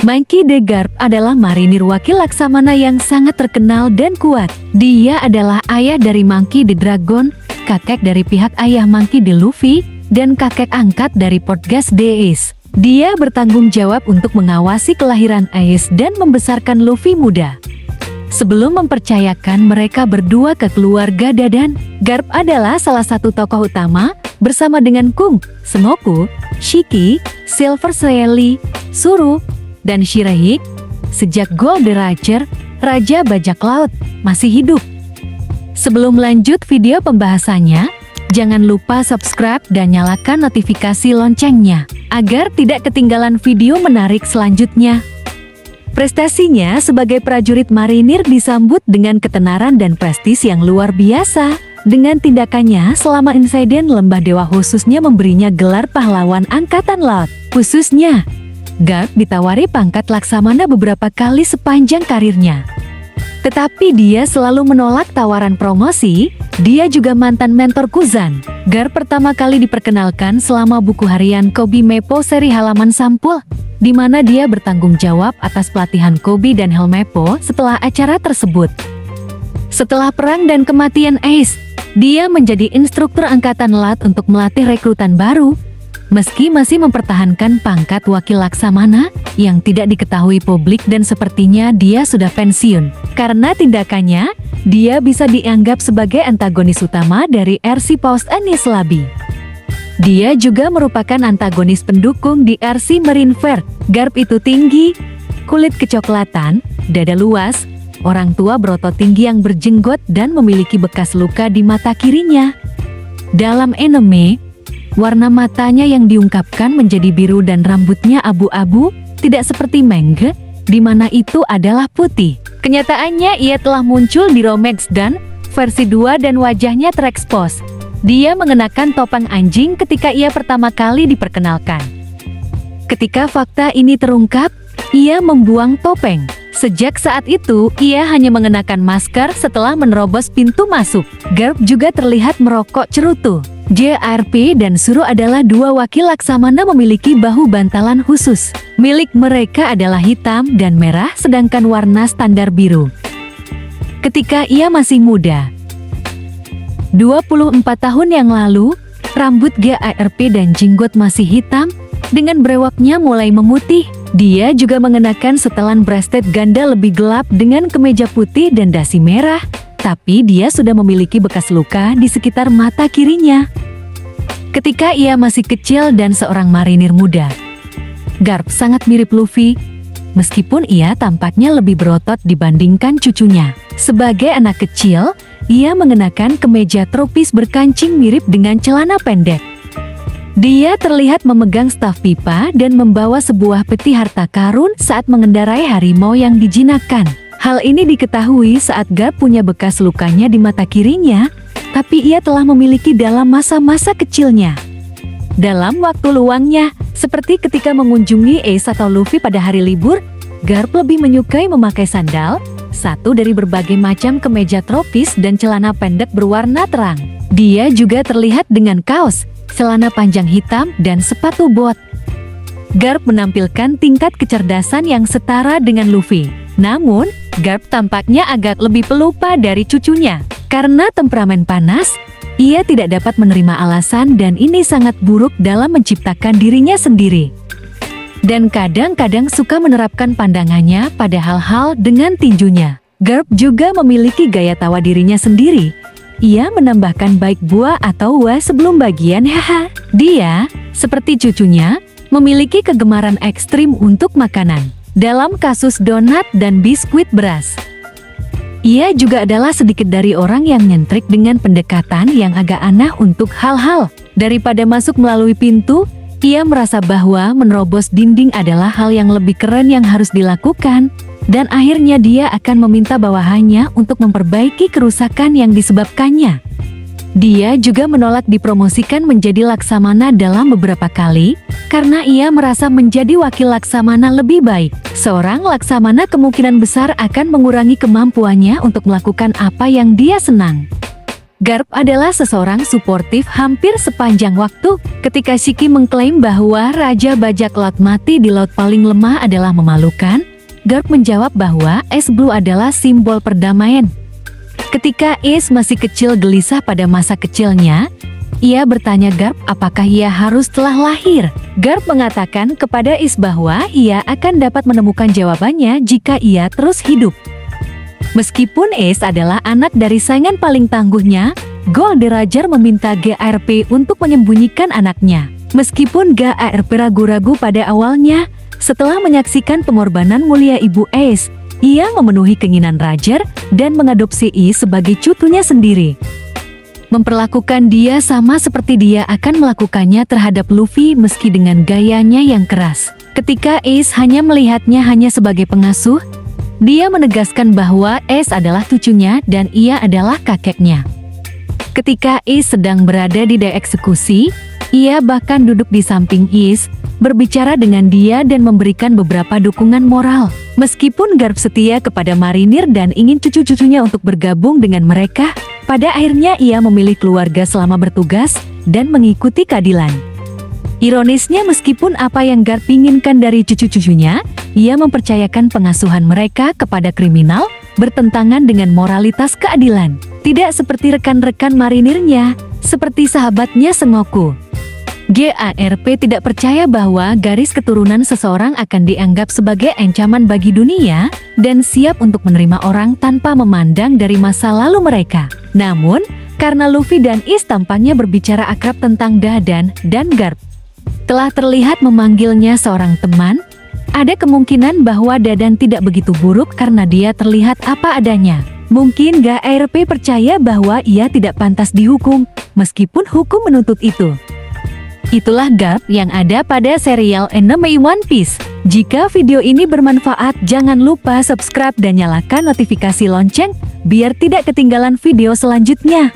Monkey D. Garp adalah marinir wakil Laksamana yang sangat terkenal dan kuat. Dia adalah ayah dari Monkey D. Dragon, kakek dari pihak ayah Monkey D. Luffy, dan kakek angkat dari Portgas D. Ace. Dia bertanggung jawab untuk mengawasi kelahiran Ace dan membesarkan Luffy muda. Sebelum mempercayakan mereka berdua ke keluarga Dadan, Garp adalah salah satu tokoh utama bersama dengan Kung, Sengoku, Shiki, Silver Sally, Suru, dan Shirahige. Sejak Gold Roger, Raja Bajak Laut, masih hidup. Sebelum lanjut video pembahasannya, jangan lupa subscribe dan nyalakan notifikasi loncengnya, agar tidak ketinggalan video menarik selanjutnya. Prestasinya sebagai prajurit marinir disambut dengan ketenaran dan prestis yang luar biasa. Dengan tindakannya selama insiden Lembah Dewa khususnya memberinya gelar pahlawan Angkatan Laut. Khususnya, Garp ditawari pangkat Laksamana beberapa kali sepanjang karirnya. Tetapi dia selalu menolak tawaran promosi. Dia juga mantan mentor Kuzan. Garp pertama kali diperkenalkan selama buku harian Koby Mappo seri halaman sampul, di mana dia bertanggung jawab atas pelatihan Koby dan Helmeppo setelah acara tersebut. Setelah perang dan kematian Ace, dia menjadi instruktur Angkatan Laut untuk melatih rekrutan baru. Meski masih mempertahankan pangkat wakil Laksamana yang tidak diketahui publik dan sepertinya dia sudah pensiun. Karena tindakannya, dia bisa dianggap sebagai antagonis utama dari RC Paus Enies Lobby. Dia juga merupakan antagonis pendukung di RC Marineford. Garp itu tinggi, kulit kecoklatan, dada luas, orang tua berotot tinggi yang berjenggot dan memiliki bekas luka di mata kirinya. Dalam anime, warna matanya yang diungkapkan menjadi biru dan rambutnya abu-abu, tidak seperti Menge, di mana itu adalah putih. Kenyataannya ia telah muncul di Romance Dan versi 2 dan wajahnya terekspos. Dia mengenakan topeng anjing ketika ia pertama kali diperkenalkan. Ketika fakta ini terungkap, ia membuang topeng. Sejak saat itu, ia hanya mengenakan masker setelah menerobos pintu masuk. Garp juga terlihat merokok cerutu. JRP dan Suru adalah dua wakil Laksamana memiliki bahu bantalan khusus. Milik mereka adalah hitam dan merah sedangkan warna standar biru. Ketika ia masih muda, 24 tahun yang lalu, rambut GARP dan jenggot masih hitam, dengan brewoknya mulai memutih. Dia juga mengenakan setelan bracelet ganda lebih gelap dengan kemeja putih dan dasi merah, tapi dia sudah memiliki bekas luka di sekitar mata kirinya. Ketika ia masih kecil dan seorang marinir muda, Garp sangat mirip Luffy, meskipun ia tampaknya lebih berotot dibandingkan cucunya. Sebagai anak kecil, ia mengenakan kemeja tropis berkancing mirip dengan celana pendek. Dia terlihat memegang staf pipa dan membawa sebuah peti harta karun saat mengendarai harimau yang dijinakkan. Hal ini diketahui saat Garp punya bekas lukanya di mata kirinya, tapi ia telah memiliki dalam masa-masa kecilnya. Dalam waktu luangnya, seperti ketika mengunjungi Ace atau Luffy pada hari libur, Garp lebih menyukai memakai sandal, satu dari berbagai macam kemeja tropis dan celana pendek berwarna terang. Dia juga terlihat dengan kaos, celana panjang hitam, dan sepatu bot. Garp menampilkan tingkat kecerdasan yang setara dengan Luffy. Namun, Garp tampaknya agak lebih pelupa dari cucunya. Karena temperamen panas, ia tidak dapat menerima alasan dan ini sangat buruk dalam menciptakan dirinya sendiri. Dan kadang-kadang suka menerapkan pandangannya pada hal-hal dengan tinjunya. Garp juga memiliki gaya tawa dirinya sendiri. Ia menambahkan baik buah atau wah sebelum bagian haha. Dia, seperti cucunya, memiliki kegemaran ekstrim untuk makanan. Dalam kasus donat dan biskuit beras, ia juga adalah sedikit dari orang yang nyentrik dengan pendekatan yang agak aneh untuk hal-hal. Daripada masuk melalui pintu, ia merasa bahwa menerobos dinding adalah hal yang lebih keren yang harus dilakukan. Dan akhirnya dia akan meminta bawahannya untuk memperbaiki kerusakan yang disebabkannya. Dia juga menolak dipromosikan menjadi Laksamana dalam beberapa kali, karena ia merasa menjadi wakil Laksamana lebih baik. Seorang Laksamana kemungkinan besar akan mengurangi kemampuannya untuk melakukan apa yang dia senang. Garp adalah seseorang suportif hampir sepanjang waktu. Ketika Shiki mengklaim bahwa Raja Bajak Laut mati di laut paling lemah adalah memalukan, Garp menjawab bahwa es blue adalah simbol perdamaian. Ketika Ace masih kecil gelisah pada masa kecilnya, ia bertanya Garp apakah ia harus telah lahir. Garp mengatakan kepada Ace bahwa ia akan dapat menemukan jawabannya jika ia terus hidup. Meskipun Ace adalah anak dari saingan paling tangguhnya, Gold Ranger meminta GARP untuk menyembunyikan anaknya. Meskipun GARP ragu-ragu pada awalnya, setelah menyaksikan pengorbanan mulia Ibu Ace, ia memenuhi keinginan Roger dan mengadopsi Ace sebagai cucunya sendiri. Memperlakukan dia sama seperti dia akan melakukannya terhadap Luffy meski dengan gayanya yang keras. Ketika Ace hanya melihatnya hanya sebagai pengasuh, dia menegaskan bahwa Ace adalah cucunya dan ia adalah kakeknya. Ketika Ace sedang berada di dieksekusi, ia bahkan duduk di samping Ace, berbicara dengan dia dan memberikan beberapa dukungan moral. Meskipun Garp setia kepada marinir dan ingin cucu-cucunya untuk bergabung dengan mereka, pada akhirnya ia memilih keluarga selama bertugas dan mengikuti keadilan. Ironisnya meskipun apa yang Garp inginkan dari cucu-cucunya, ia mempercayakan pengasuhan mereka kepada kriminal, bertentangan dengan moralitas keadilan. Tidak seperti rekan-rekan marinirnya, seperti sahabatnya Sengoku. GARP tidak percaya bahwa garis keturunan seseorang akan dianggap sebagai ancaman bagi dunia, dan siap untuk menerima orang tanpa memandang dari masa lalu mereka. Namun, karena Luffy dan Ace tampaknya berbicara akrab tentang Dadan dan Garp, telah terlihat memanggilnya seorang teman, ada kemungkinan bahwa Dadan tidak begitu buruk karena dia terlihat apa adanya. Mungkin GARP percaya bahwa ia tidak pantas dihukum, meskipun hukum menuntut itu. Itulah Garp yang ada pada serial anime One Piece. Jika video ini bermanfaat, jangan lupa subscribe dan nyalakan notifikasi lonceng, biar tidak ketinggalan video selanjutnya.